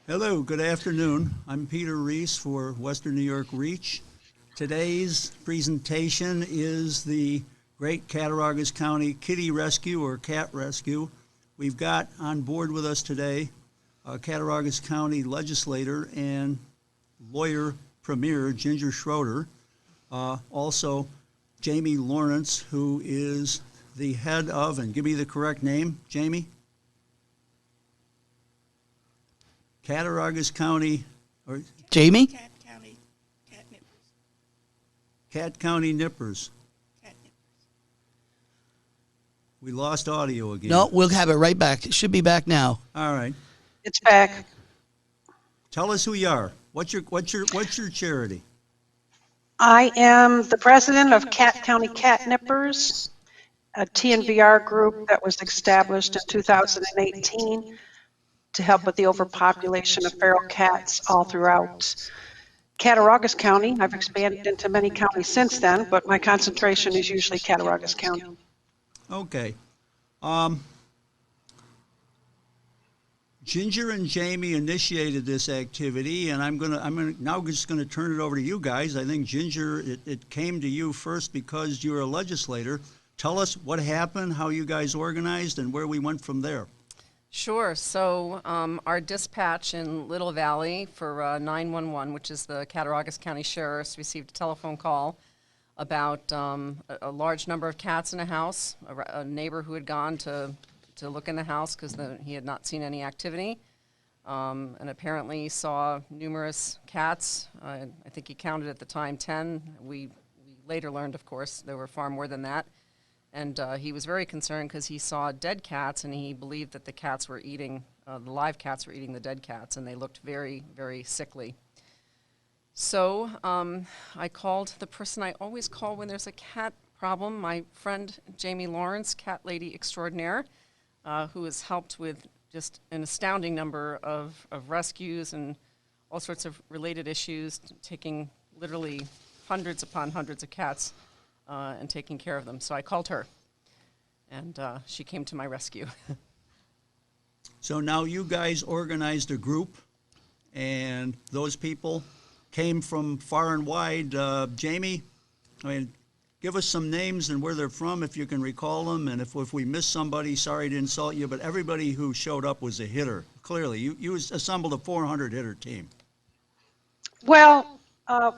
Hello, good afternoon. I'm Peter Reese for Western New York Reach. Today's presentation is the Great Cattaraugus County Kitty Rescue or Cat Rescue. We've got on board with us today Cattaraugus County legislator and lawyer premier Ginger Schroeder. Also, Jamie Lawrence, who is the head of, and give me the correct name, Jamie? Cattaraugus County, or Jamie? Cat County, Cat Nippers. Cat County Nippers. Cat Nippers. We lost audio again. No, we'll have it right back. It should be back now. All right. It's back. Tell us who you are. What's your charity? I am the president of Cat County Cat Nippers, a TNVR group that was established in 2018 to help with the overpopulation of feral cats all throughout Cattaraugus County. I've expanded into many counties since then, but my concentration is usually Cattaraugus County. Okay. Ginger and Jamie initiated this activity, and I'm now just gonna turn it over to you guys. I think Ginger, it came to you first because you're a legislator. Tell us what happened, how you guys organized, and where we went from there. Sure. So our dispatch in Little Valley for 911, which is the Cattaraugus County Sheriff's, received a telephone call about a large number of cats in a house. A neighbor who had gone to look in the house because he had not seen any activity, and apparently saw numerous cats. I think he counted at the time 10. We later learned, of course, there were far more than that. And he was very concerned because he saw dead cats, and he believed that the cats were eating, the live cats were eating the dead cats, and they looked very, very sickly. So I called the person I always call when there's a cat problem, my friend Jamie Lawrence, cat lady extraordinaire, who has helped with just an astounding number of rescues and all sorts of related issues, taking literally hundreds upon hundreds of cats and taking care of them. So I called her, and she came to my rescue. So now you guys organized a group, and those people came from far and wide. Jamie, give us some names and where they're from if you can recall them, and if we missed somebody, sorry to insult you, but everybody who showed up was a hitter. Clearly, you assembled a 400-hitter team. Well,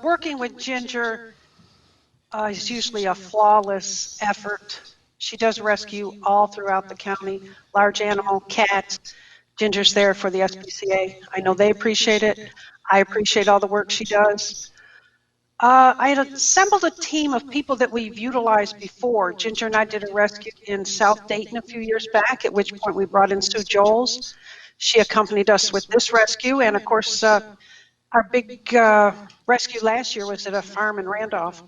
working with Ginger is usually a flawless effort. She does rescue all throughout the county, large animal, cats. Ginger's there for the SPCA. I know they appreciate it. I appreciate all the work she does. I had assembled a team of people that we've utilized before. Ginger and I did a rescue in South Dayton a few years back, at which point we brought in Sue Joels. She accompanied us with this rescue, and of course, our big rescue last year was at a farm in Randolph.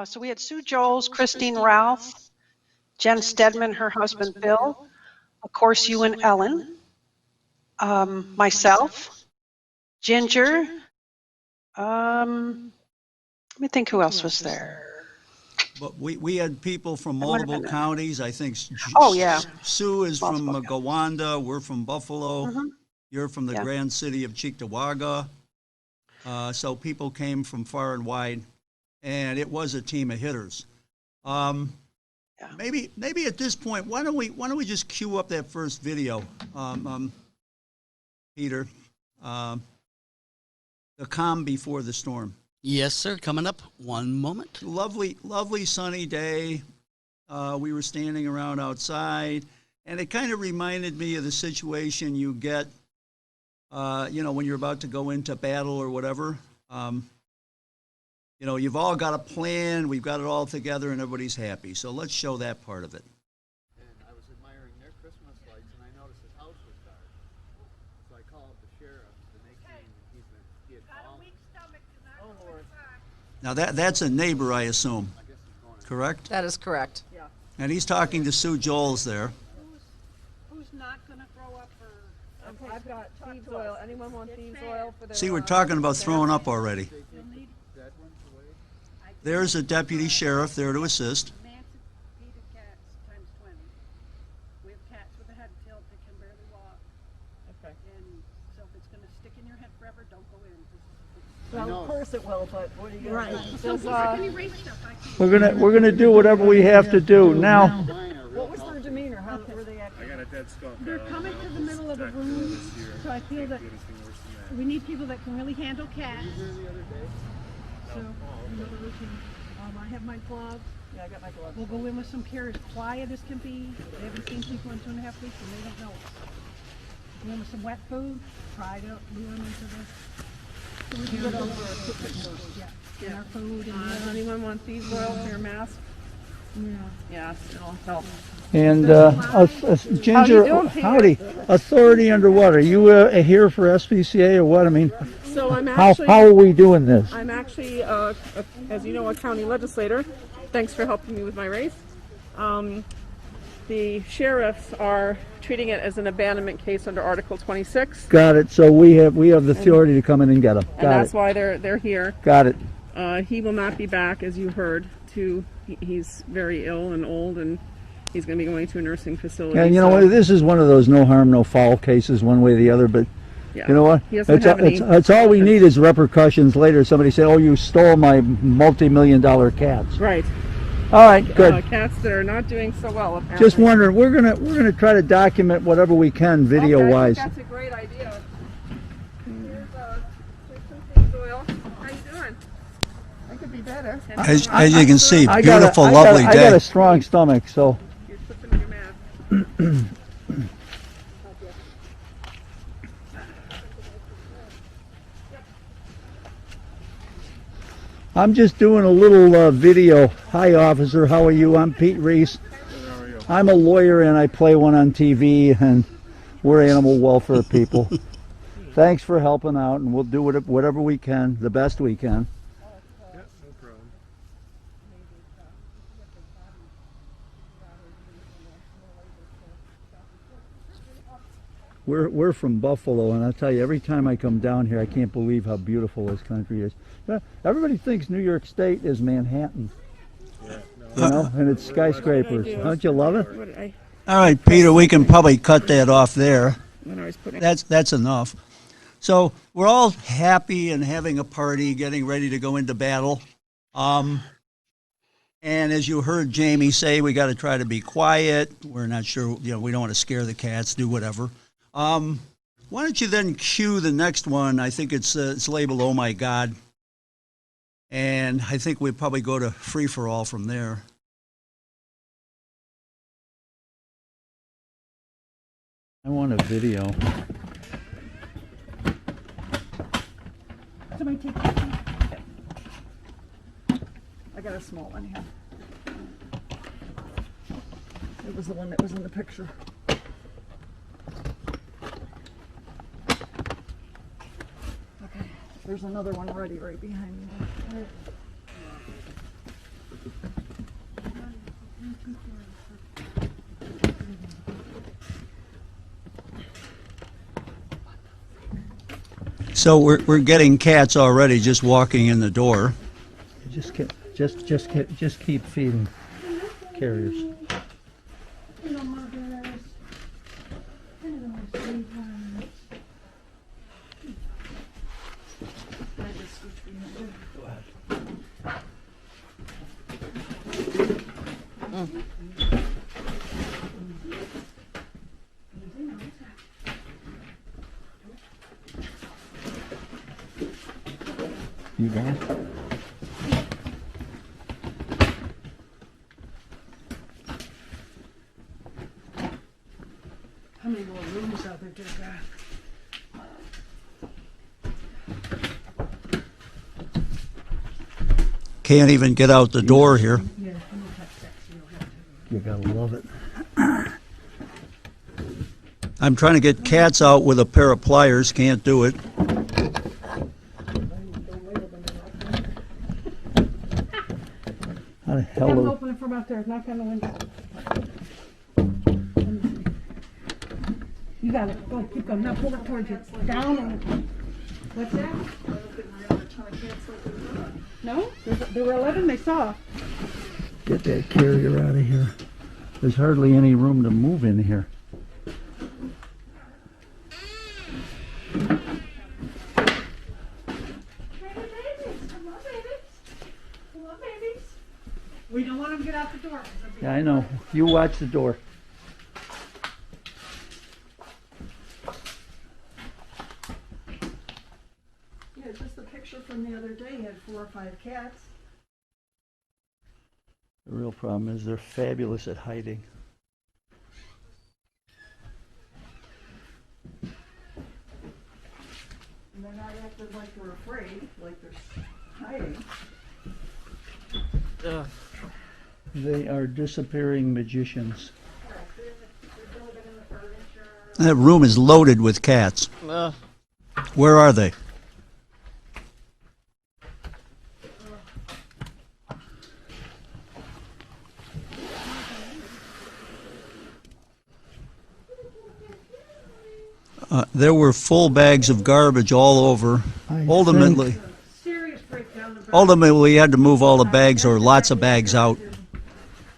So we had Sue Joels, Christine Ralph, Jen Stedman, her husband Bill, of course you and Ellen, myself, Ginger. Let me think who else was there. But we had people from multiple counties. I think Oh, yeah. Sue is from Multiple Gowanda. We're from Buffalo. Mhm. You're from the Yeah. grand city of Cheektowaga. So people came from far and wide, and it was a team of hitters. Yeah. Maybe at this point, why don't we just cue up that first video, Peter, the calm before the storm. Yes, sir. Coming up. One moment. Lovely sunny day. We were standing around outside, and it kind of reminded me of the situation you get, when you're about to go into battle or whatever. You've all got a plan, we've got it all together, and everybody's happy. So let's show that part of it. And I was admiring their Christmas lights, and I noticed his house was dark. So I called the sheriff, and they came, and he had fallen. Oh, Lord. Now that's a neighbor, I assume, I guess he's going. correct? That is correct. And he's talking to Sue Joels there. Who's not going to throw up for? Okay, I've got thieves oil. Anyone want thieves oil for their? See, we're talking about throwing up already. They take the dead ones away? There's a deputy sheriff there to assist. Nancy feeded cats times 20. We have cats with a head tilt that can barely walk. Okay. And and so if it's gonna stick in your head forever, don't go in. Well, of course it will, but what are you Right. gonna do? Some people can erase stuff, I can't. We're gonna do whatever we have to do now. Mine are real What was their demeanor? How were they acting? I got a dead skunk. They're coming to the middle of a room, so I feel that we need people that can really handle cats. So, you know, we can, I have my gloves. Yeah, I got my gloves. We'll go in with some care, as quiet as can be. They haven't seen people in 2.5 weeks and they don't know us. Go in with some wet food, try to lure them into the. So we can get over our equipment first, yeah. And our food and Does anyone want these oils or mask? yeah. Yeah, it'll help. And Ginger, doing, Peter? howdy. Authority underwater. Are you here for SPCA or what? I mean, So I'm how actually, are we doing this? I'm actually, as you know, a county legislator. Thanks for helping me with my race. The sheriffs are treating it as an abandonment case under Article 26, Got it. So we have the authority to come in and get them. and Got that's it. why they're here. Got it. He will not be back, as you heard. He's very ill and old, and he's going to be going to a nursing facility. And you know so- what? This is one of those no harm, no foul cases, one way or the other. But Yeah. you know what? He doesn't have any It's all we need is repercussions later. Somebody say, "Oh, you stole my multi-million-dollar cats." Right. All right, good. Cats that are not doing so well, apparently. Just wondering. We're gonna try to document whatever we can video-wise. Okay, I think that's a great idea. Here's some pink oil. How you doing? I could be better. As you can see, I beautiful, got lovely I day. got a strong stomach, so You're slipping in your mask. I'm just doing a little video. Hi, officer. How are you? I'm Pete Reese. How are you? I'm a lawyer and I play one on TV, and we're animal welfare people. Thanks for helping out, and we'll do whatever we can, the best we can. Yeah, no problem. We're from Buffalo, and I tell you, every time I come down here, I can't believe how beautiful this country is. Everybody thinks New York State is Manhattan, Yeah, you know, and it's skyscrapers. Don't you love it? What did I, All right, Peter, we can probably cut that off there. when I was putting That's enough. So we're all happy and having a party, getting ready to go into battle. And as you heard Jamie say, we got to try to be quiet. We're not sure, we don't want to scare the cats, do whatever. Why don't you then cue the next one? I think it's labeled "Oh My God," and I think we'd probably go to free for all from there. I want a video. Somebody take that. I got a small one here. It was the one that was in the picture. Okay, there's another one ready right behind me. So we're getting cats already just walking in the door. Just keep feeding carriers. Hello, mothers. Hello, sweethearts. You got it? How many more rooms are there, dear God? Can't even get out the door here. Yeah, I'm gonna touch that so you don't have to. You gotta love it. I'm trying to get cats out with a pair of pliers. Can't do it. How the hell Have them do- open it from out there, knock on the window. You got it, go, keep going, now pull it towards you, down and, what's that? No, there were 11 they saw. Get that carrier out of here. There's hardly any room to move in here. the door. 'cause it'll be- Yeah, I know. You watch the door. Yeah, just the picture from the other day had 4 or 5 cats. The real problem is they're fabulous at hiding. And they're not acting like they're afraid, like they're hiding. Ugh. They are disappearing magicians. They've really been in the furniture. That room is loaded with cats. Ugh. Where are they? There were full bags of garbage all over. Ultimately, Serious breakdown of. ultimately, we had to move all the bags or lots of bags out.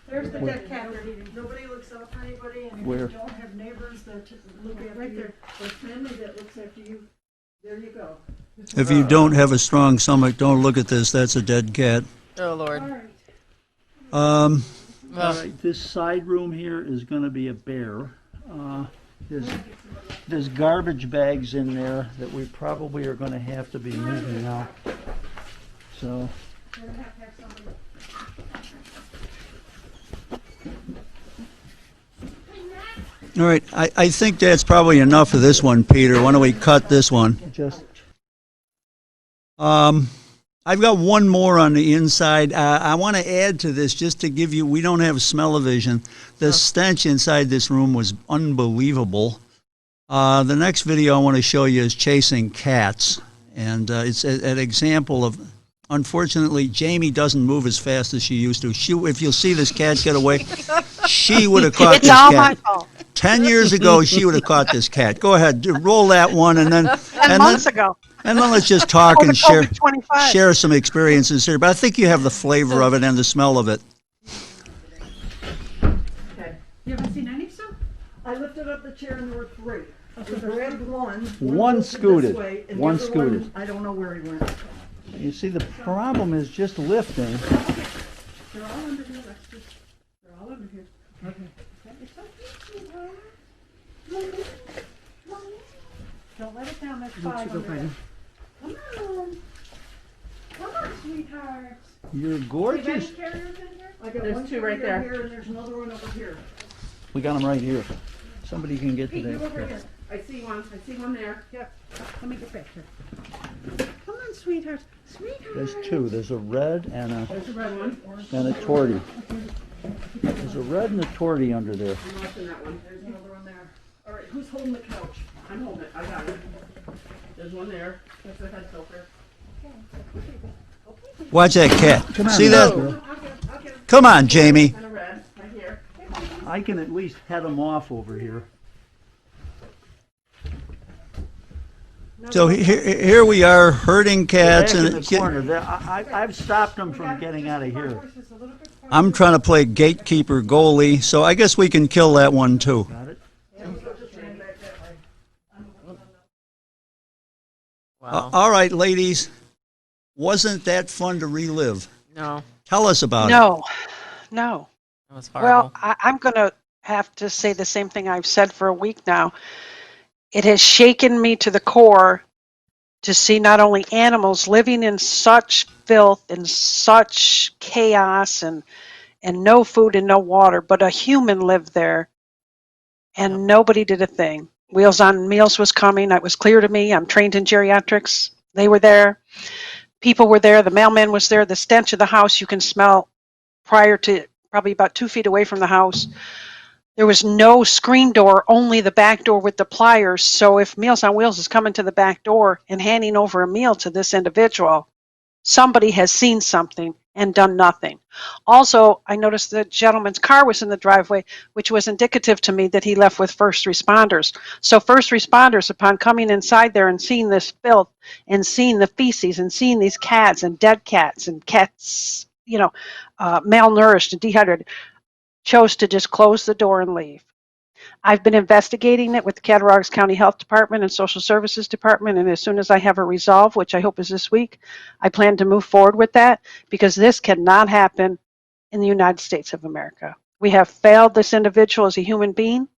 There's the Where? dead cat they're eating. Nobody looks out for anybody, and if Where? you don't have neighbors that look after Right you, there. or family that looks after you, there you go. If you don't have a strong stomach, don't look at this. That's a dead cat. Oh, Lord. All right. All Ugh. right, this side room here is going to be a bear. There's, there's garbage bags in there that we probably are going to have to be moving out. So, We're gonna have to have somebody. all right, I think that's probably enough of this one, Peter. Why don't we cut this one? Just. I've got one more on the inside. I want to add to this just to give you, we don't have smell-o-vision. The stench inside this room was unbelievable. The next video I want to show you is chasing cats. And it's an example of, unfortunately, Jamie doesn't move as fast as she used to. If you'll see this cat get away, she would have caught It's this all cat. my fault. 10 years ago, she would have caught this cat. Go ahead, roll that one, and then 10 months ago. and then let's just talk Over and share COVID 25. share some experiences here. But I think you have the flavor of it and the smell of it. Okay. You haven't seen any, sir? I lifted up the chair and there were 3. We grabbed one. One moved scooted. This way, and One the other scooted. I don't know where he went. You see, the problem is just lifting. They're all under here, let's just, they're all under here. Okay. It's okay, sweetheart. Don't let it down, that's 5 under there. Come on. Come on, sweetheart. You're Do you have gorgeous. any carriers in here? I got There's one 2 right scooter there. here, and there's another one over here. We got them right here. Somebody can get to Pete, you over that. here. I see one there. Yep. Let me get back here. Come on, sweetheart. Sweetheart. There's 2. There's a red and There's a red one. a tortie. There's a red and a tortie under there. I'm watching that one. There's another one there. All right, who's holding the couch? I'm holding it. I got it. There's one there. That's the head filter. Watch that cat. See that? I'll get it. Come on, Jamie. And a red right here. I can at least head them off over here. So here we are herding cats, Back and in the corner. I've stopped them from getting out of here. I'm trying to play gatekeeper goalie, so I guess we can kill that one too. Got it? Wow. All right, ladies, wasn't that fun to relive? No, Tell us about it. No, no. that was horrible. Well, I'm going to have to say the same thing I've said for a week now. It has shaken me to the core to see not only animals living in such filth and such chaos and no food and no water, but a human lived there and nobody did a thing. Wheels on Meals was coming. It was clear to me. I'm trained in geriatrics. They were there. People were there. The mailman was there. The stench of the house you can smell prior to probably about 2 feet away from the house. There was no screen door, only the back door with the pliers. So if Meals on Wheels is coming to the back door and handing over a meal to this individual, somebody has seen something and done nothing. Also, I noticed the gentleman's car was in the driveway, which was indicative to me that he left with first responders. So first responders, upon coming inside there and seeing this filth and seeing the feces and seeing these cats and dead cats and cats, malnourished and dehydrated, chose to just close the door and leave. I've been investigating it with the Cattaraugus County Health Department and Social Services Department, and as soon as I have a resolve, which I hope is this week, I plan to move forward with that because this cannot happen in the United States of America. We have failed this individual as a human being,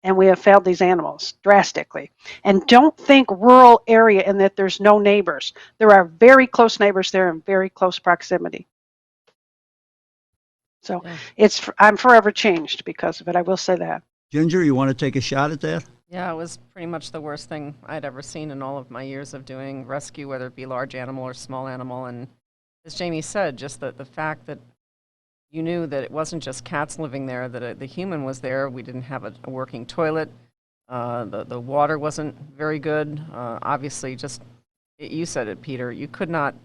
and we have failed these animals drastically. And don't think rural area in that there's no neighbors. There are very close neighbors there in very close proximity. So Yeah. I'm forever changed because of it. I will say that. Ginger, you want to take a shot at that? Yeah, it was pretty much the worst thing I'd ever seen in all of my years of doing rescue, whether it be large animal or small animal. And as Jamie said, just the fact that you knew that it wasn't just cats living there, that the human was there. We didn't have a working toilet. The water wasn't very good. Obviously, you said it, Peter. You could not,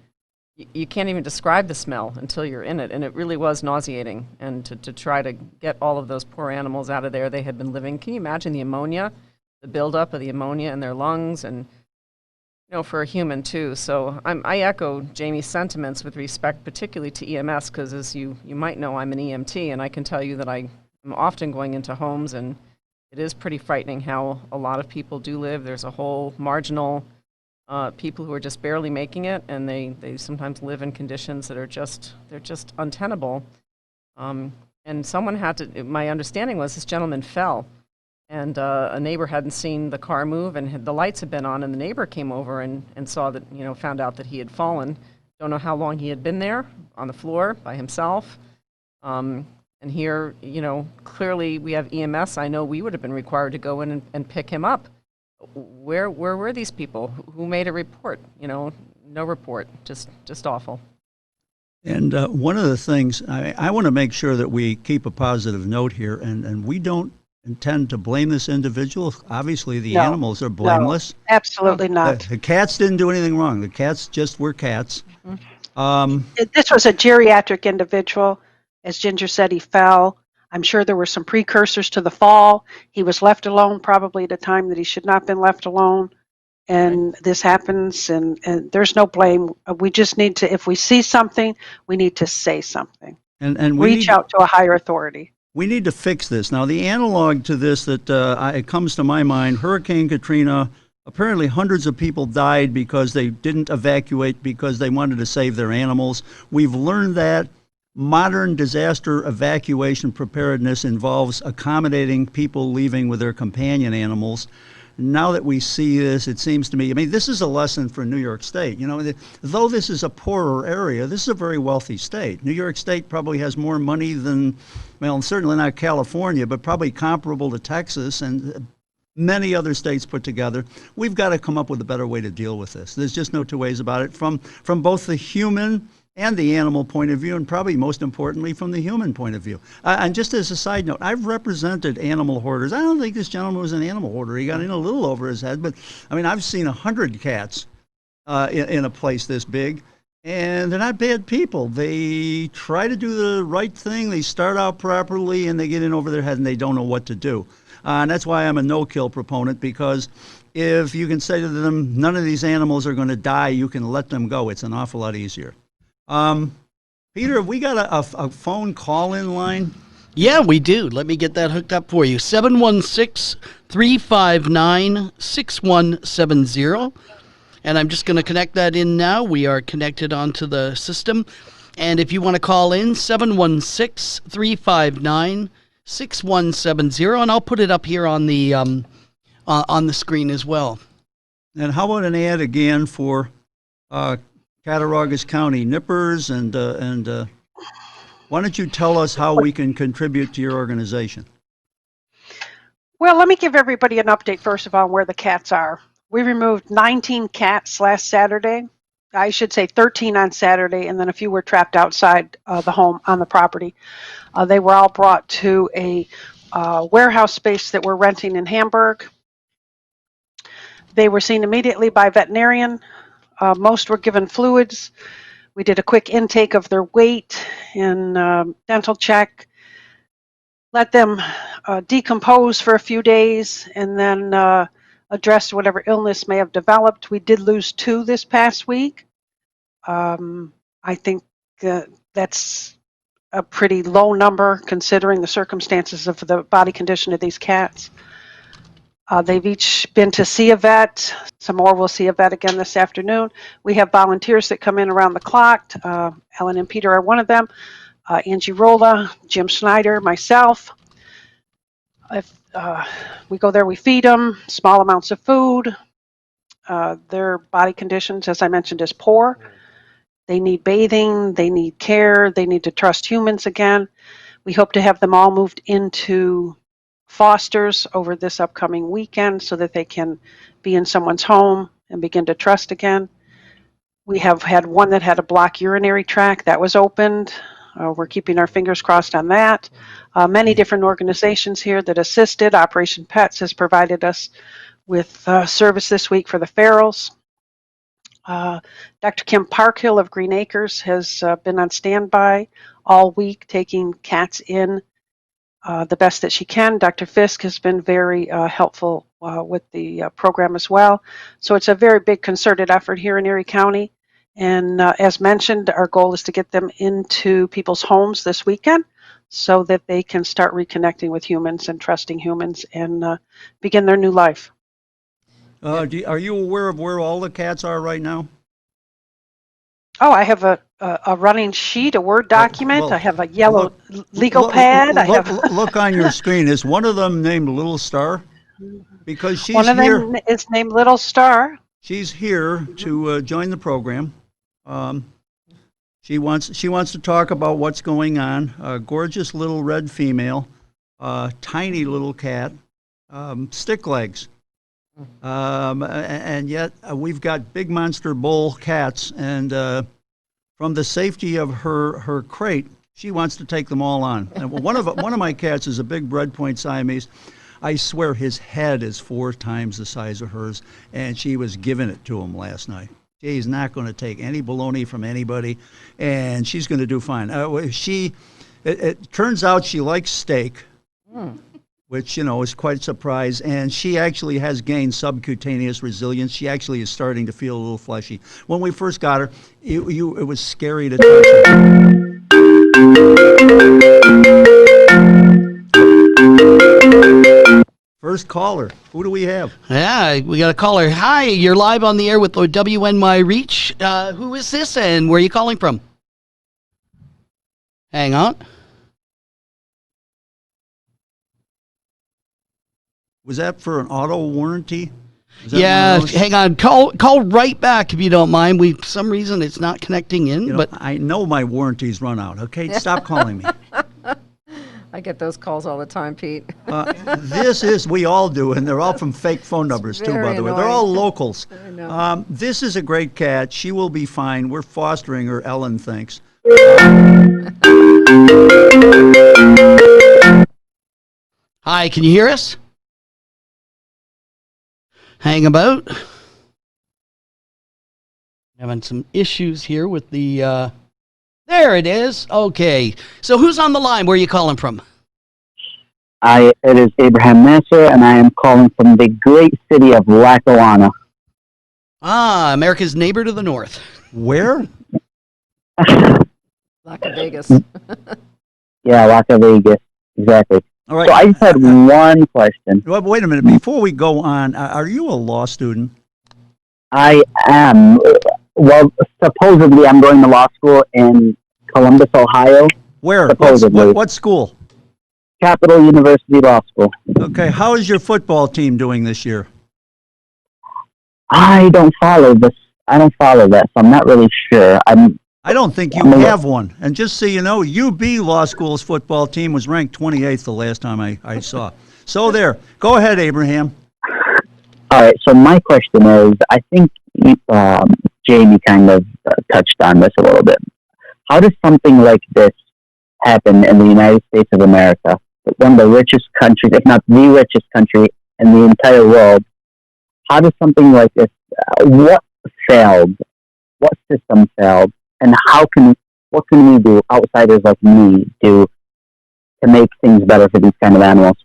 you can't even describe the smell until you're in it. And it really was nauseating. And to try to get all of those poor animals out of there, they had been living. Can you imagine the ammonia, the buildup of the ammonia in their lungs, and for a human too. So I echo Jamie's sentiments with respect, particularly to EMS, because as you might know, I'm an EMT, and I can tell you that I am often going into homes, and it is pretty frightening how a lot of people do live. There's a whole marginal people who are just barely making it, and they sometimes live in conditions that they're just untenable. And someone had to. My understanding was this gentleman fell. And a neighbor hadn't seen the car move, and the lights had been on, and the neighbor came over and saw that, found out that he had fallen. Don't know how long he had been there on the floor by himself. And here, clearly we have EMS. I know we would have been required to go in and pick him up. Where were these people? Who made a report? No report. Just awful. And one of the things, I want to make sure that we keep a positive note here, and we don't intend to blame this individual. Obviously, the animals are blameless. No, absolutely not. The cats didn't do anything wrong. The cats just were cats. This was a geriatric individual. As Ginger said, he fell. I'm sure there were some precursors to the fall. He was left alone probably at a time that he should not have been left alone. And this happens, and there's no blame. We just need to, if we see something, we need to say something. And reach out to a higher authority. We need to fix this. Now, the analog to this that it comes to my mind, Hurricane Katrina, apparently hundreds of people died because they didn't evacuate because they wanted to save their animals. We've learned that modern disaster evacuation preparedness involves accommodating people leaving with their companion animals. Now that we see this, it seems to me, this is a lesson for New York State. Though this is a poorer area, this is a very wealthy state. New York State probably has more money than, certainly not California, but probably comparable to Texas and many other states put together. We've got to come up with a better way to deal with this. There's just no two ways about it, from both the human and the animal point of view, and probably most importantly from the human point of view. And just as a side note, I've represented animal hoarders. I don't think this gentleman was an animal hoarder. He got in a little over his head, but I've seen 100 cats in a place this big, and they're not bad people. They try to do the right thing. They start out properly, and they get in over their head, and they don't know what to do. And that's why I'm a no-kill proponent, because if you can say to them, none of these animals are going to die, you can let them go. It's an awful lot easier. Peter, have we got a phone call-in line? Yeah, we do. Let me get that hooked up for you. 716-359-6170. And I'm just going to connect that in now. We are connected onto the system. And if you want to call in, 716-359-6170. And I'll put it up here on the screen as well. And how about an ad again for Cattaraugus County Nippers, and why don't you tell us how we can contribute to your organization? Well, let me give everybody an update first of all on where the cats are. We removed 19 cats last Saturday. I should say 13 on Saturday, and then a few were trapped outside the home on the property. They were all brought to a warehouse space that we're renting in Hamburg. They were seen immediately by a veterinarian. Most were given fluids. We did a quick intake of their weight and dental check. Let them decompose for a few days, and then address whatever illness may have developed. We did lose 2 this past week. I think that's a pretty low number considering the circumstances of the body condition of these cats. They've each been to see a vet. Some more will see a vet again this afternoon. We have volunteers that come in around the clock. Ellen and Peter are one of them. Angie Rolla, Jim Schneider, myself. If we go there, we feed them small amounts of food. Their body conditions, as I mentioned, is poor. They need bathing, they need care, they need to trust humans again. We hope to have them all moved into fosters over this upcoming weekend so that they can be in someone's home and begin to trust again. We have had one that had a blocked urinary tract that was opened. We're keeping our fingers crossed on that. Many different organizations here that assisted. Operation Pets has provided us with service this week for the ferals. Dr. Kim Parkhill of Green Acres has been on standby all week, taking cats in the best that she can. Dr. Fisk has been very helpful with the program as well. So it's a very big concerted effort here in Erie County. And as mentioned, our goal is to get them into people's homes this weekend so that they can start reconnecting with humans and trusting humans and begin their new life. Are you aware of where all the cats are right now? Oh, I have a running sheet, a Word document. well, I have a yellow legal Look, pad. I have look on your screen. Is one of them named Little Star? Because she's one of here. them is named Little Star. She's here to join the program. She wants to talk about what's going on. A gorgeous little red female, tiny little cat, stick legs. And yet we've got big monster bull cats, and from the safety of her crate, she wants to take them all on. And one of my cats is a big Red Point Siamese. I swear his head is 4 times the size of hers, and she was giving it to him last night. She's not going to take any baloney from anybody, and she's going to do fine. It turns out she likes steak. Which, is quite a surprise. And she actually has gained subcutaneous resilience. She actually is starting to feel a little fleshy. When we first got her, it was scary to touch her. First caller. Who do we have? Yeah, we got a caller. Hi, you're live on the air with WNY Reach. Who is this and where are you calling from? Hang on. Was that for an auto warranty? Yeah, hang on. Call right back if you don't mind. For some reason it's not connecting in. But I know my warranties run out. Okay, stop calling me. I get those calls all the time, Pete. We all do, and they're all from fake phone numbers too, by the way. They're all locals. I know. This is a great cat. She will be fine. We're fostering her, Ellen thinks. Hi, can you hear us? Hang about. Having some issues here with the, there it is. Okay. So who's on the line? Where are you calling from? It is Abraham Nasser, and I am calling from the great city of Lackawanna. Ah, America's neighbor to the north. Where? Vegas. Yeah, Lackawanna, exactly. All right. So I just had one question. Well, wait a minute. Before we go on, are you a law student? I am. Well, supposedly I'm going to law school in Columbus, Ohio. Where? Supposedly. What school? Capital University Law School. Okay. How is your football team doing this year? I don't follow this. I don't follow that, so I'm not really sure. I don't think you have one. And just so you know, UB Law School's football team was ranked 28th the last time I saw. So there. Go ahead, Abraham. All right. So my question is, I think Jamie kind of touched on this a little bit. How does something like this happen in the United States of America, one of the richest countries, if not the richest country in the entire world? How does something like this, what failed? What system failed? And what can we do, outsiders like me, do to make things better for these kind of animals?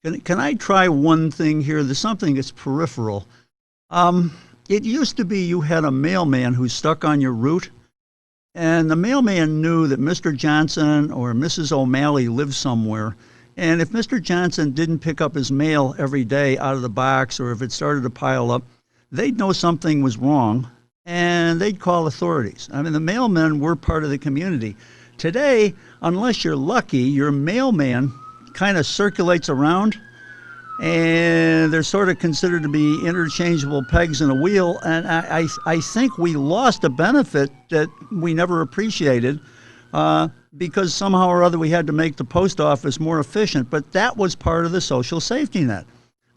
Can I try one thing here? There's something that's peripheral. It used to be you had a mailman who stuck on your route, and the mailman knew that Mr. Johnson or Mrs. O'Malley lived somewhere. And if Mr. Johnson didn't pick up his mail every day out of the box, or if it started to pile up, they'd know something was wrong. And and they'd call authorities. I mean, the mailmen were part of the community. Today, unless you're lucky, your mailman kind of circulates around, and they're sort of considered to be interchangeable pegs in a wheel. And I think we lost a benefit that we never appreciated because somehow or other we had to make the post office more efficient. But that was part of the social safety net.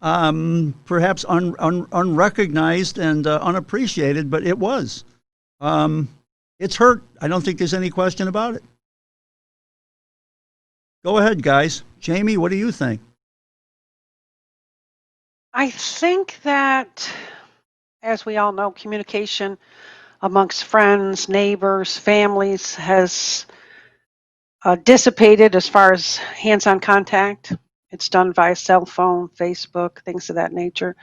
Perhaps unrecognized and unappreciated, but it was. It's hurt. I don't think there's any question about it. Go ahead, guys. Jamie, what do you think? I think that, as we all know, communication amongst friends, neighbors, families has dissipated as far as hands-on contact. It's done via cell phone, Facebook, things of that nature.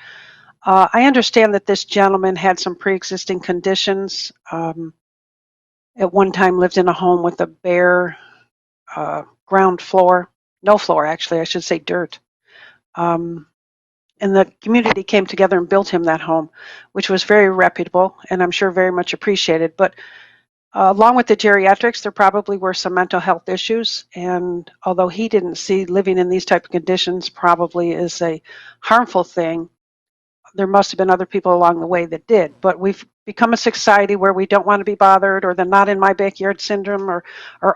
I understand that this gentleman had some pre-existing conditions. At one time lived in a home with a bare ground floor, no floor actually, I should say dirt. And the community came together and built him that home, which was very reputable and I'm sure very much appreciated. But along with the geriatrics, there probably were some mental health issues. And although he didn't see living in these type of conditions probably is a harmful thing, there must have been other people along the way that did. But we've become a society where we don't want to be bothered, or the not in my backyard syndrome, or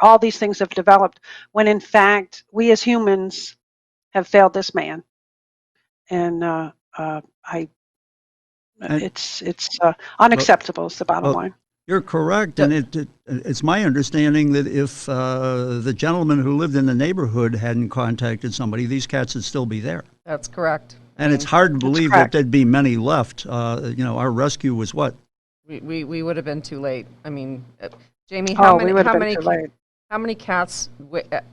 all these things have developed, when in fact, we as humans have failed this man. And it's unacceptable is the bottom line. You're correct, and it's my understanding that if the gentleman who lived in the neighborhood hadn't contacted somebody, these cats would still be there. That's correct. And it's hard to believe that there'd be many left. Our rescue was what? We would have been too late. I mean, Jamie, how many cats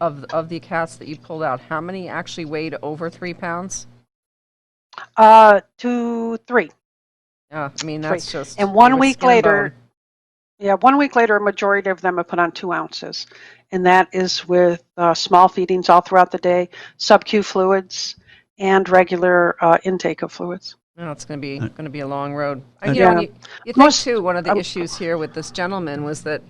of the cats that you pulled out? How many actually weighed over 3 pounds? 2, 3. Yeah, I mean that's just. And 1 week later. Yeah, 1 week later, a majority of them have put on 2 ounces, and that is with small feedings all throughout the day, sub-Q fluids, and regular intake of fluids. No, it's going to be a long road. You think too, one of the issues here with this gentleman was that,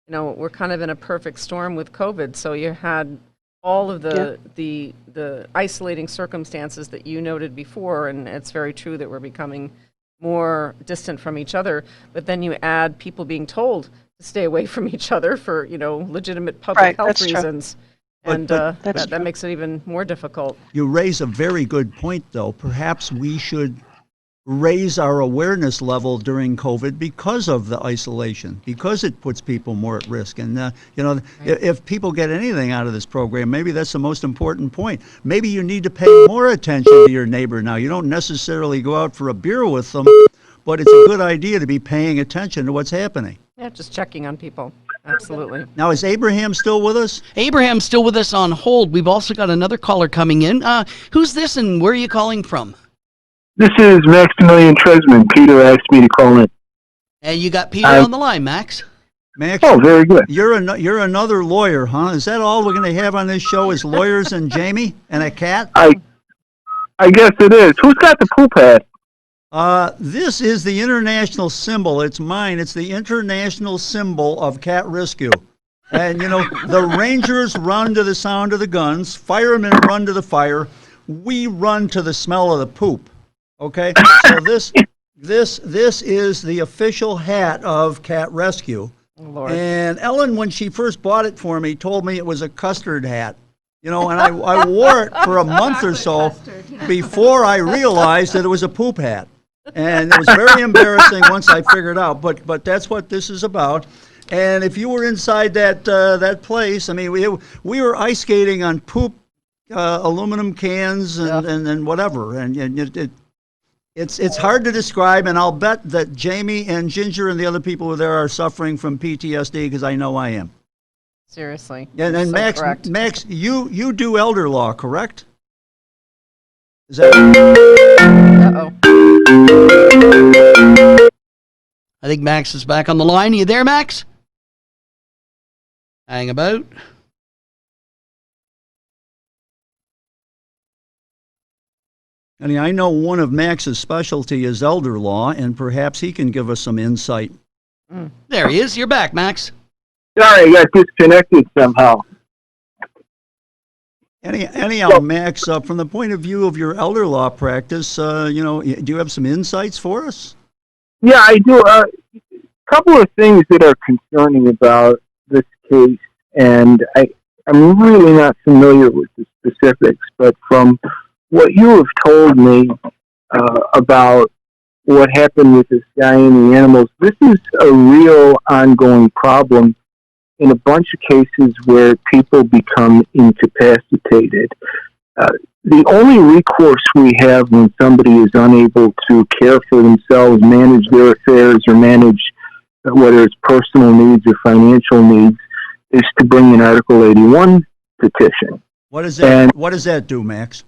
we're kind of in a perfect storm with COVID. So you had all of the isolating circumstances that you noted before, and it's very true that we're becoming more distant from each other. But then you add people being told to stay away from each other for legitimate public health reasons. And that makes it even more difficult. You raise a very good point, though. Perhaps we should raise our awareness level during COVID because of the isolation, because it puts people more at risk. And, if people get anything out of this program, maybe that's the most important point. Maybe you need to pay more attention to your neighbor now. You don't necessarily go out for a beer with them, but it's a good idea to be paying attention to what's happening. Yeah, just checking on people. Absolutely. Now, is Abraham still with us? Abraham's still with us on hold. We've also got another caller coming in. Who's this and where are you calling from? This is Maximilian Tresman. Peter asked me to call in. And you got Peter on the line, Max. Max, oh, very good. You're another lawyer, huh? Is that all we're going to have on this show is lawyers and Jamie and a cat? I guess it is. Who's got the poop hat? This is the international symbol. It's mine. It's the international symbol of cat rescue. And, the Rangers run to the sound of the guns. Firemen run to the fire. We run to the smell of the poop. Okay? So this is the official hat of cat rescue. Oh, Lord. And Ellen, when she first bought it for me, told me it was a custard hat. And I wore it for a month or so before I realized that it was a poop hat. And it was very embarrassing once I figured out, but that's what this is about. And if you were inside that place, I mean, we were ice skating on poop aluminum cans and whatever, and it's hard to describe. And I'll bet that Jamie and Ginger and the other people who are there are suffering from PTSD because I know I am. Seriously. And so Max, correct. Max, you do elder law, correct? Is that? Uh-oh. I think Max is back on the line. Are you there, Max? Hang about. I know one of Max's specialty is elder law, and perhaps he can give us some insight There he is. You're back, Max. Sorry, I got disconnected somehow. Anyhow, Max, from the point of view of your elder law practice, do you have some insights for us? Yeah, I do. A couple of things that are concerning about this case, and I'm really not familiar with the specifics, but from what you have told me about what happened with this guy and the animals, this is a real ongoing problem in a bunch of cases where people become incapacitated. The only recourse we have when somebody is unable to care for themselves, manage their affairs, or manage whether it's personal needs or financial needs, is to bring an Article 81 petition. What does that do, Max?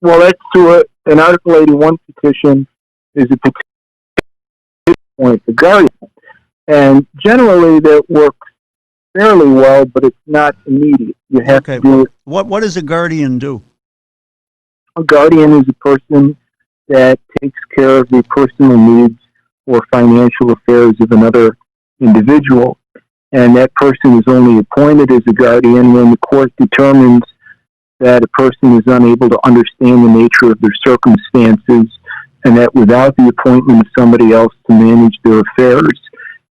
Well, that's to an Article 81 petition is a petition point the guardian, and generally that works fairly well, but it's not immediate. You have to do it. What does a guardian do? A guardian is a person that takes care of the personal needs or financial affairs of another individual, and that person is only appointed as a guardian when the court determines that a person is unable to understand the nature of their circumstances, and that without the appointment of somebody else to manage their affairs,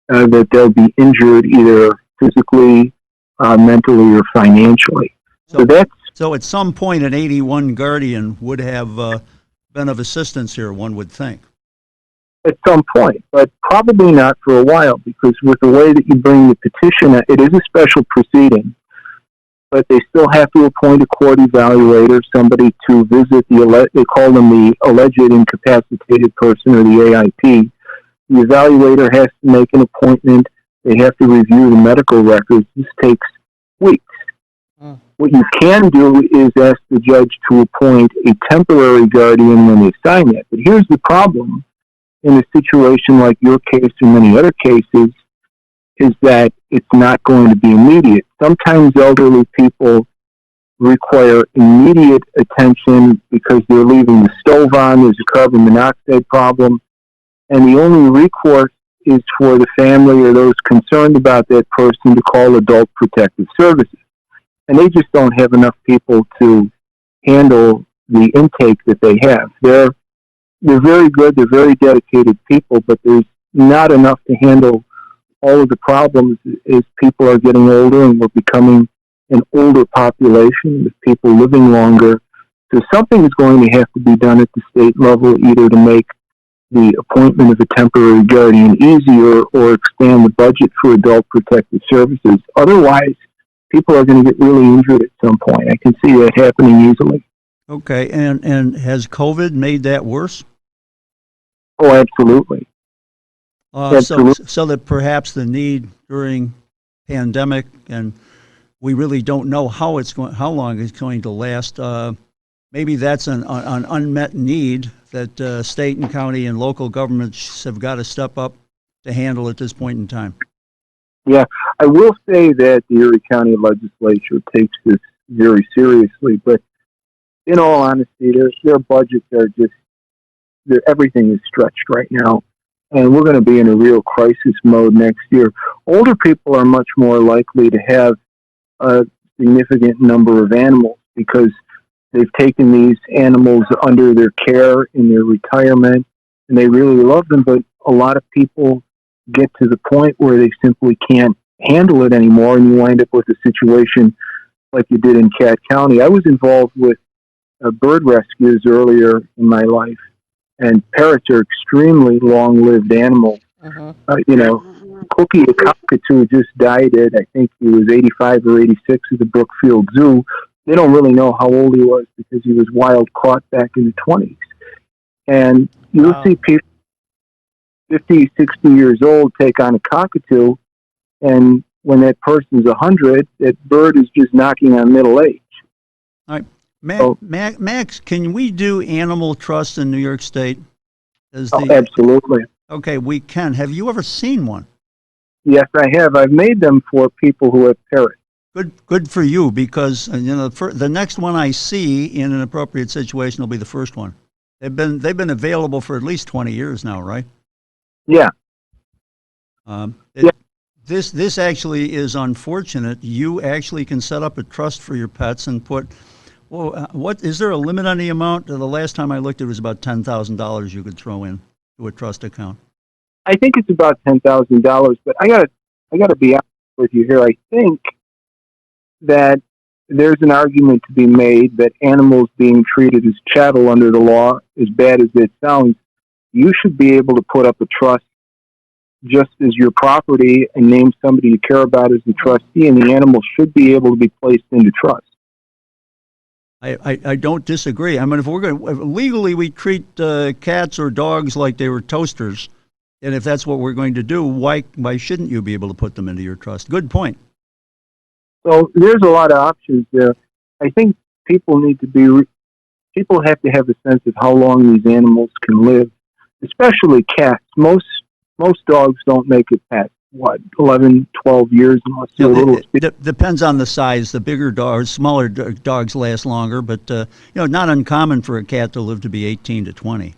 that they'll be injured either physically, mentally, or financially. So at some point, an 81 guardian would have been of assistance here, one would think. At some point, but probably not for a while, because with the way that you bring the petition, it is a special proceeding, but they still have to appoint a court evaluator, somebody to visit they call them the alleged incapacitated person, or the AIP. The evaluator has to make an appointment. They have to review the medical records. This takes weeks. What you can do is ask the judge to appoint a temporary guardian when they sign it. But here's the problem in a situation like your case or many other cases, is that it's not going to be immediate. Sometimes elderly people require immediate attention because they're leaving the stove on, there's a carbon monoxide problem, and the only recourse is for the family or those concerned about that person to call Adult Protective Services. And they just don't have enough people to handle the intake that they have. They're very good, they're very dedicated people, but there's not enough to handle all of the problems as people are getting older, and we're becoming an older population with people living longer. So something is going to have to be done at the state level, either to make the appointment of a temporary guardian easier or expand the budget for Adult Protective Services. Otherwise, people are going to get really injured at some point. I can see that happening easily. Okay, and has COVID made that worse? Oh, absolutely. So that perhaps the need during pandemic, and we really don't know how long it's going to last. Maybe that's an unmet need that state and county and local governments have got to step up to handle at this point in time. Yeah, I will say that the Erie County Legislature takes this very seriously, but in all honesty, their budgets are just, everything is stretched right now, and we're going to be in a real crisis mode next year. Older people are much more likely to have a significant number of animals because they've taken these animals under their care in their retirement, and they really love them, but a lot of people get to the point where they simply can't handle it anymore, and you wind up with a situation like you did in Cat County. I was involved with bird rescues earlier in my life, and parrots are extremely long-lived animals. Cookie the cockatoo just died at, I think he was 85 or 86 at the Brookfield Zoo. They don't really know how old he was because he was wild caught back in the 20s. And you'll see people 50, 60 years old take on a cockatoo, and when that person's 100, that bird is just knocking on middle age. All right. Max, can we do animal trust in New York State? Absolutely. Okay, we can. Have you ever seen one? Yes, I have. I've made them for people who have parrots. Good for you, because the next one I see in an appropriate situation will be the first one. They've been available for at least 20 years now, right? Yeah. It, Yeah. this actually is unfortunate. You actually can set up a trust for your pets and put. Well, what is there a limit on the amount? The last time I looked, it was about $10,000 you could throw in to a trust account. I think it's about $10,000, but I gotta be honest with you here. I think that there's an argument to be made that animals being treated as chattel under the law, as bad as it sounds, you should be able to put up a trust just as your property and name somebody you care about as the trustee, and the animal should be able to be placed into trust. I don't disagree. I mean, if we're going legally, we treat cats or dogs like they were toasters, and if that's what we're going to do, why shouldn't you be able to put them into your trust? Good point. So there's a lot of options there. I think people need to be, people have to have a sense of how long these animals can live, especially cats. Most dogs don't make it past, 11, 12 years unless they're little. It depends on the size. The bigger dogs, smaller dogs last longer, but not uncommon for a cat to live to be 18 to 20.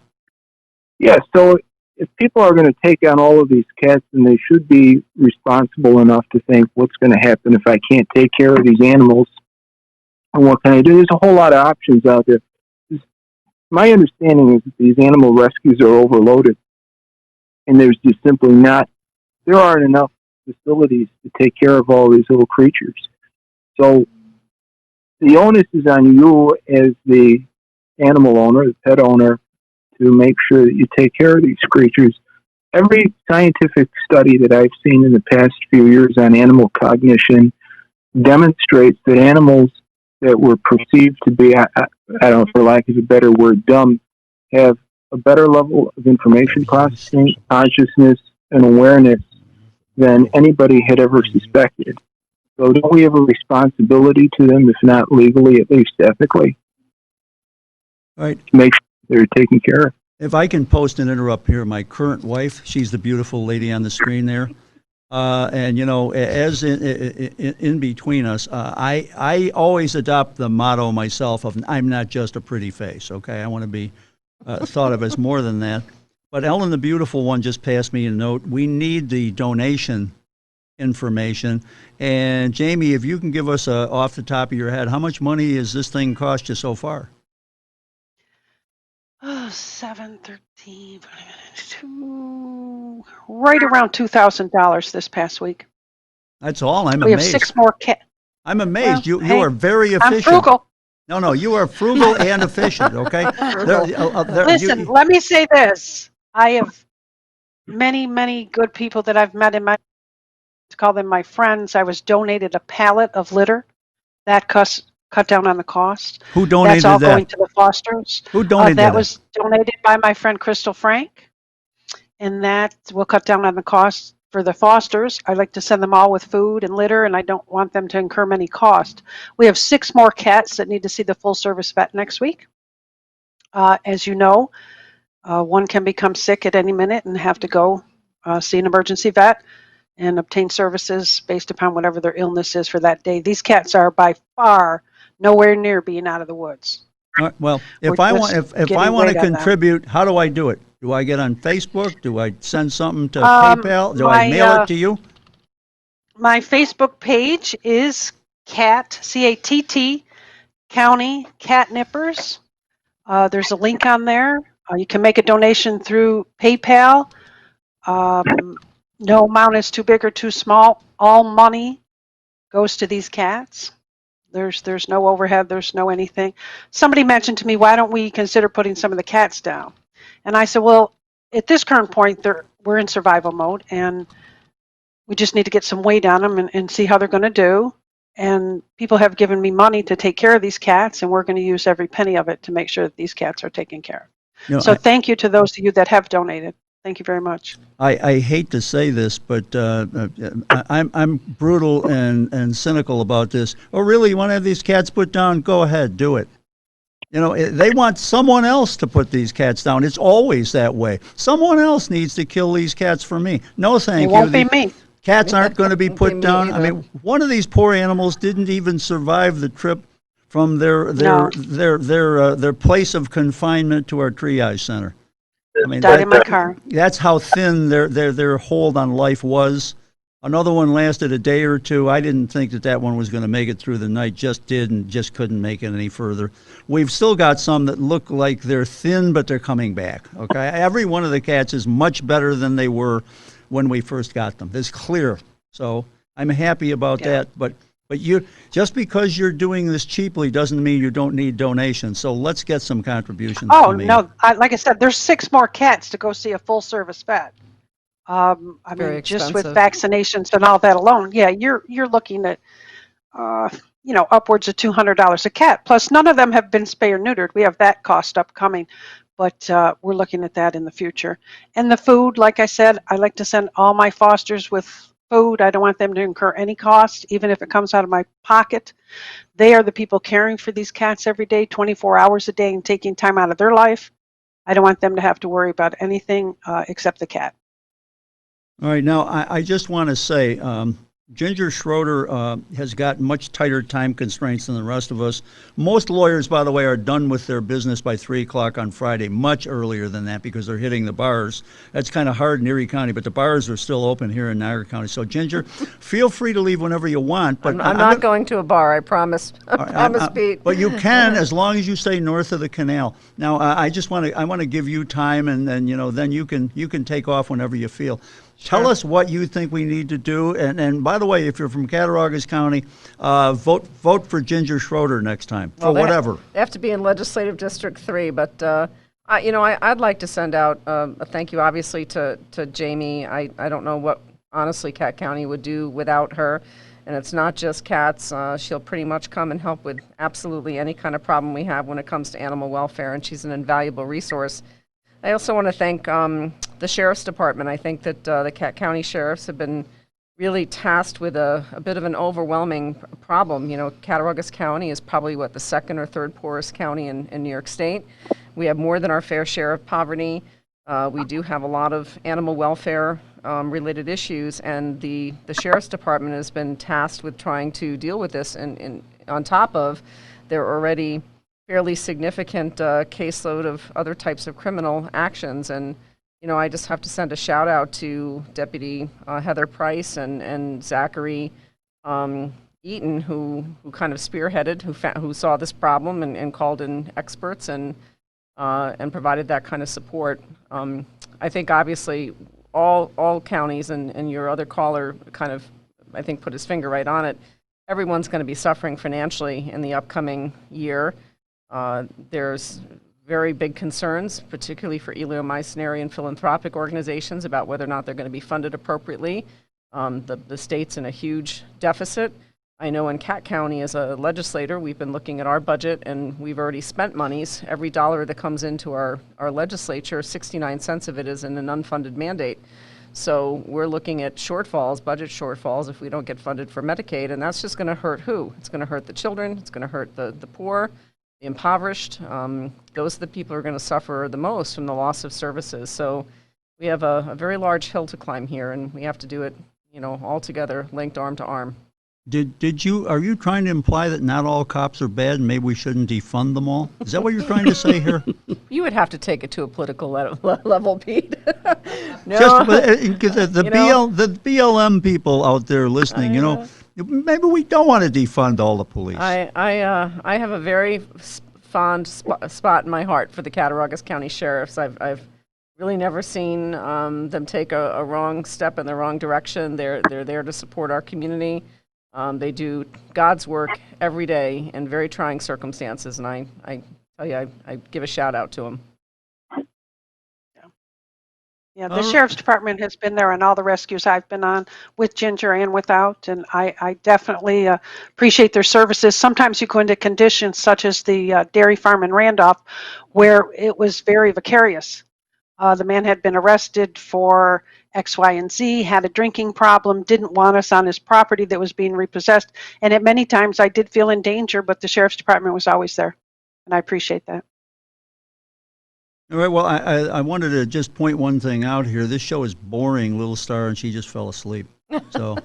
Yeah, so if people are going to take on all of these cats, then they should be responsible enough to think, what's going to happen if I can't take care of these animals? And what can I do? There's a whole lot of options out there. My understanding is that these animal rescues are overloaded, and there's just simply there aren't enough facilities to take care of all these little creatures. So the onus is on you as the animal owner, the pet owner, to make sure that you take care of these creatures. Every scientific study that I've seen in the past few years on animal cognition demonstrates that animals that were perceived to be, I don't know, for lack of a better word, dumb, have a better level of information processing, consciousness, and awareness than anybody had ever suspected. So don't we have a responsibility to them, if not legally, at least ethically, All right. to make sure they're taken care of? If I can post and interrupt here, my current wife, she's the beautiful lady on the screen there. And, as in between us, I always adopt the motto myself of I'm not just a pretty face, okay? I want to be thought of as more than that. But Ellen, the beautiful one, just passed me a note. We need the donation information. And Jamie, if you can give us off the top of your head, how much money has this thing cost you so far? 7, 13, right around $2,000 this past week. That's all. I'm We have amazed. 6 more cats. I'm amazed. Well, You are very efficient. I'm frugal. No, you are frugal and efficient, okay? Listen, let me say this. I have many, many good people that I've met in my, to call them my friends. I was donated a pallet of litter. That cut down on the cost. Who donated That's all that? going to the fosters. Who donated that? that? Was donated by my friend Crystal Frank. And that will cut down on the cost for the fosters. I like to send them all with food and litter, and I don't want them to incur any cost. We have 6 more cats that need to see the full service vet next week. As you know, one can become sick at any minute and have to go see an emergency vet and obtain services based upon whatever their illness is for that day. These cats are by far nowhere near being out of the woods. All right, well, if We're I just want getting to weight on them. contribute, how do I do it? Do I get on Facebook? Do I send something to PayPal? Do I mail it to you? My Facebook page is CATT, County Catnippers. There's a link on there. You can make a donation through PayPal. No amount is too big or too small. All money goes to these cats. There's no overhead. There's no anything. Somebody mentioned to me, why don't we consider putting some of the cats down? And I said, well, at this current point, we're in survival mode, and we just need to get some weight on them and see how they're going to do. And people have given me money to take care of these cats, and we're going to use every penny of it to make sure that these cats are taken care of. So thank you to those of you that have donated. Thank you very much. I hate to say this, but I'm brutal and cynical about this. Oh, really? You want to have these cats put down? Go ahead, do it. They want someone else to put these cats down. It's always that way. Someone else needs to kill these cats for me. No, thank you. It won't be me. Cats aren't going to be put down. I either. mean, one of these poor animals didn't even survive the trip from their place of confinement to our triage center. I mean, Died in my car. that's how thin their hold on life was. Another one lasted a day or two. I didn't think that one was going to make it through the night. Just did, and just couldn't make it any further. We've still got some that look like they're thin, but they're coming back. Okay, every one of the cats is much better than they were when we first got them. It's clear. So I'm happy about that. But you, just because you're doing this cheaply doesn't mean you don't need donations. So let's get some contributions. Oh, from you. no, like I said, there's 6 more cats to go see a full-service vet. I Very mean, just with expensive. vaccinations and all that alone, yeah, you're looking at, upwards of $200 a cat. Plus, none of them have been spay or neutered. We have that cost upcoming, but we're looking at that in the future. And the food, like I said, I like to send all my fosters with food. I don't want them to incur any cost, even if it comes out of my pocket. They are the people caring for these cats every day, 24 hours a day, and taking time out of their life. I don't want them to have to worry about anything except the cat. All right, now I just want to say, Ginger Schroeder has got much tighter time constraints than the rest of us. Most lawyers, by the way, are done with their business by 3 o'clock on Friday, much earlier than that because they're hitting the bars. That's kind of hard in Erie County, but the bars are still open here in Niagara County. So, Ginger, feel free to leave whenever you want. But I'm not going to a bar, I promise. I promise, Pete. But you can, as long as you stay north of the canal. Now, I want to give you time, and then then you can take off whenever you feel. Tell us what you think we need to do, and by the way, if you're from Cattaraugus County, vote for Ginger Schroeder next time for whatever. They have to be in Legislative District 3, but I'd like to send out a thank you, obviously, to Jamie. I don't know what honestly Cat County would do without her, and it's not just cats. She'll pretty much come and help with absolutely any kind of problem we have when it comes to animal welfare, and she's an invaluable resource. I also want to thank the Sheriff's Department. I think that the Cat County Sheriffs have been really tasked with a bit of an overwhelming problem. Cattaraugus County is probably, the second or third poorest county in New York State. We have more than our fair share of poverty. We do have a lot of animal welfare related issues, and the Sheriff's Department has been tasked with trying to deal with this, and on top of their already fairly significant caseload of other types of criminal actions. And I just have to send a shout out to Deputy Heather Price and Zachary Eaton, who kind of spearheaded, who saw this problem and called in experts and provided that kind of support. I think obviously all counties, and your other caller kind of, I think, put his finger right on it. Everyone's going to be suffering financially in the upcoming year. There's very big concerns, particularly for eleemycinary and philanthropic organizations, about whether or not they're going to be funded appropriately. The state's in a huge deficit. I know in Cat County, as a legislator, we've been looking at our budget, and we've already spent monies. Every dollar that comes into our legislature, 69 cents of it is in an unfunded mandate. So we're looking at shortfalls, budget shortfalls, if we don't get funded for Medicaid, and that's just going to hurt who? It's going to hurt the children, it's going to hurt the poor, the impoverished. Those are the people who are going to suffer the most from the loss of services. So we have a very large hill to climb here, and we have to do it, all together, linked arm to arm. Are you trying to imply that not all cops are bad and maybe we shouldn't defund them all? Is that what you're trying to say here? You would have to take it to a political level, Pete. No. Just the BLM people out there listening, maybe we don't want to defund all the police. I have a very fond spot in my heart for the Cattaraugus County Sheriffs. I've really never seen them take a wrong step in the wrong direction. They're there to support our community. They do God's work every day in very trying circumstances, and I tell you, I give a shout out to them. Yeah, the Sheriff's Department has been there on all the rescues I've been on, with Ginger and without, and I definitely appreciate their services. Sometimes you go into conditions such as the dairy farm in Randolph, where it was very vicarious. The man had been arrested for X, Y, and Z, had a drinking problem, didn't want us on his property that was being repossessed, and at many times I did feel in danger, but the Sheriff's Department was always there, and I appreciate that. All right, well, I wanted to just point one thing out here. This show is boring, Little Star, and she just fell asleep. So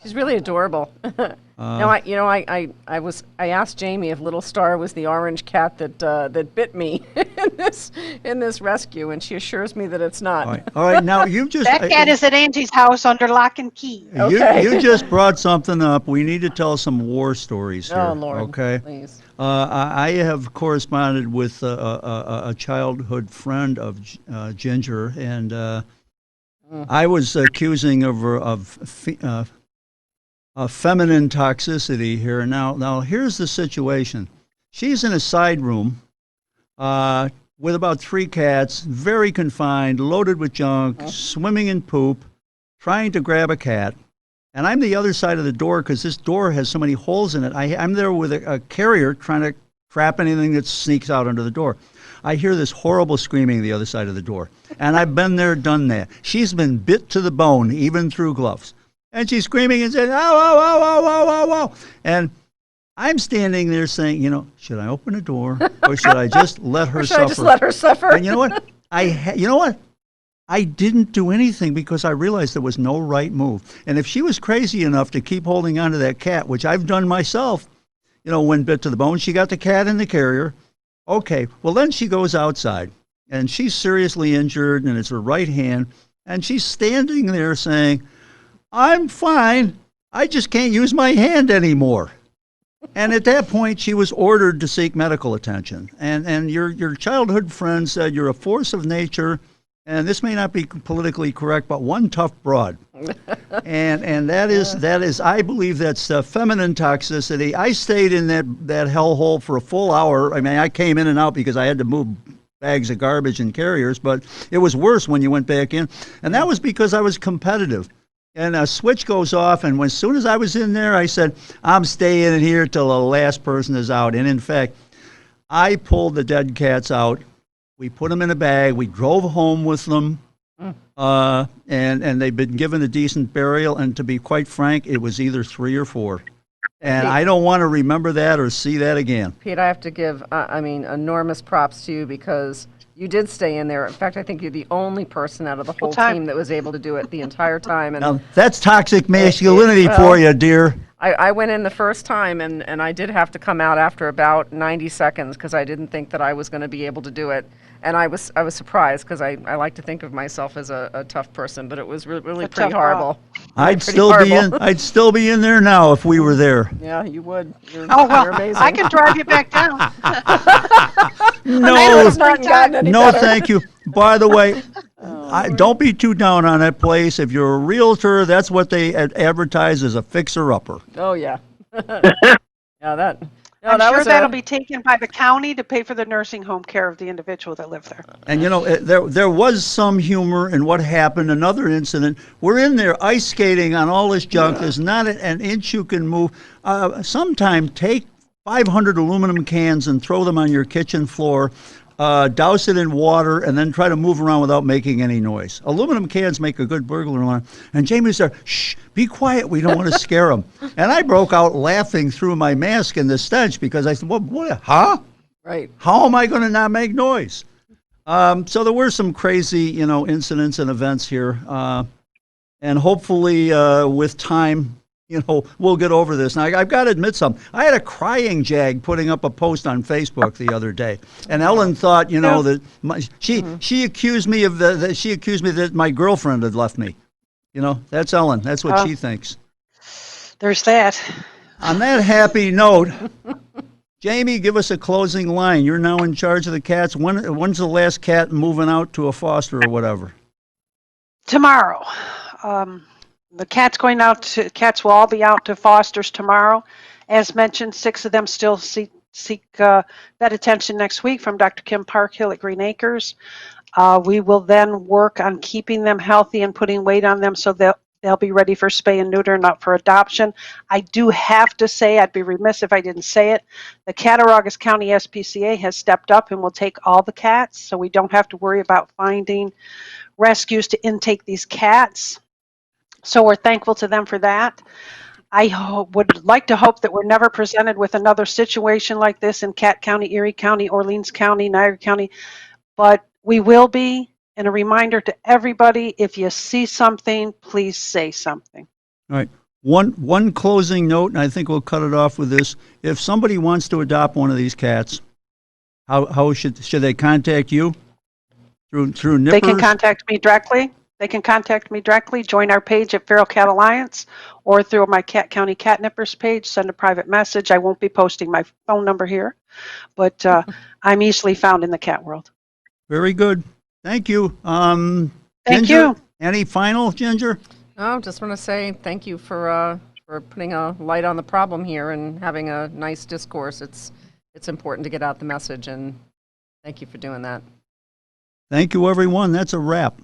She's really adorable. No, I asked Jamie if Little Star was the orange cat that bit me in this rescue, and she assures me that it's not. All right. Now you just That cat is at Angie's house under lock and key. you just brought something up. We need to tell some war stories here. Oh Lord, okay. please. I have corresponded with a childhood friend of Ginger, and I was accusing her of feminine toxicity here. Now here's the situation. She's in a side room with about 3 cats, very confined, loaded with junk, swimming in poop, trying to grab a cat. And I'm the other side of the door because this door has so many holes in it. I'm there with a carrier trying to trap anything that sneaks out under the door. I hear this horrible screaming the other side of the door. And I've been there, done that. She's been bit to the bone, even through gloves. And she's screaming and saying, ow, ow, ow, ow, ow, ow, ow. And I'm standing there saying, should I open the door or should I just let her suffer? Should I just let her suffer? And you know what? I didn't do anything because I realized there was no right move. And if she was crazy enough to keep holding on to that cat, which I've done myself, when bit to the bone, she got the cat in the carrier. Okay, well then she goes outside and she's seriously injured and it's her right hand. And she's standing there saying, I'm fine. I just can't use my hand anymore. And at that point, she was ordered to seek medical attention. And your childhood friend said you're a force of nature, and this may not be politically correct, but one tough broad. and that is I believe that's feminine toxicity. I stayed in that hellhole for a full hour. I mean, I came in and out because I had to move bags of garbage and carriers, but it was worse when you went back in. And that was because I was competitive. And a switch goes off, and as soon as I was in there, I said, I'm staying in here till the last person is out. And in fact, I pulled the dead cats out. We put them in a bag. We drove home with them, and they've been given a decent burial. And to be quite frank, it was either 3 or 4. And I don't want to remember that or see that again. Pete, I have to give, enormous props to you because you did stay in there. In fact, I think you're the only person out of the whole team that was able to do it the entire time. And now, that's toxic masculinity for you, dear. I went in the first time, and I did have to come out after about 90 seconds because I didn't think that I was going to be able to do it. And I was surprised because I like to think of myself as a tough person, but it was really pretty horrible. I'd still be in there now if we were there. Yeah, you would. You're amazing. I can drive you back down. No, thank you. By the way, don't be too down on that place. If you're a realtor, that's what they advertise as a fixer-upper. Oh, yeah. I'm sure that'll be taken by the county to pay for the nursing home care of the individual that lived there. And there was some humor in what happened. Another incident. We're in there ice skating on all this junk. There's not an inch you can move. Sometime take 500 aluminum cans and throw them on your kitchen floor. Douse it in water, and then try to move around without making any noise. Aluminum cans make a good burglar alarm. And Jamie's there, shh, be quiet, we don't want to scare them. And I broke out laughing through my mask in the stench because I said, what, huh? Right. How am I going to not make noise? So there were some crazy, incidents and events here. And hopefully with time, we'll get over this. Now, I've got to admit something. I had a crying jag putting up a post on Facebook the other day, and Ellen thought, that she accused me of that my girlfriend had left me. That's Ellen. That's what she thinks. There's that. On that happy note, Jamie, give us a closing line. You're now in charge of the cats. When's the last cat moving out to a foster or whatever? Tomorrow. The cats will all be out to fosters tomorrow. As mentioned, 6 of them still seek vet attention next week from Dr. Kim Parkhill at Green Acres. We will then work on keeping them healthy and putting weight on them so they'll be ready for spay and neuter and up for adoption. I do have to say, I'd be remiss if I didn't say it, the Cattaraugus County SPCA has stepped up and will take all the cats, so we don't have to worry about finding rescues to intake these cats. So we're thankful to them for that. I would like to hope that we're never presented with another situation like this in Cat County, Erie County, Orleans County, Niagara County, but we will be. And a reminder to everybody, if you see something, please say something. All right. One closing note, and I think we'll cut it off with this. If somebody wants to adopt one of these cats, how should they contact you? Through Nippers? They can contact me directly. Join our page at Feral Cat Alliance, or through my County Catnippers page, send a private message. I won't be posting my phone number here, but I'm easily found in the cat world. Very good. Thank you. Thank Ginger, you. any final, Ginger? No, just want to say thank you for putting a light on the problem here and having a nice discourse. It's important to get out the message, and thank you for doing that. Thank you, everyone. That's a wrap.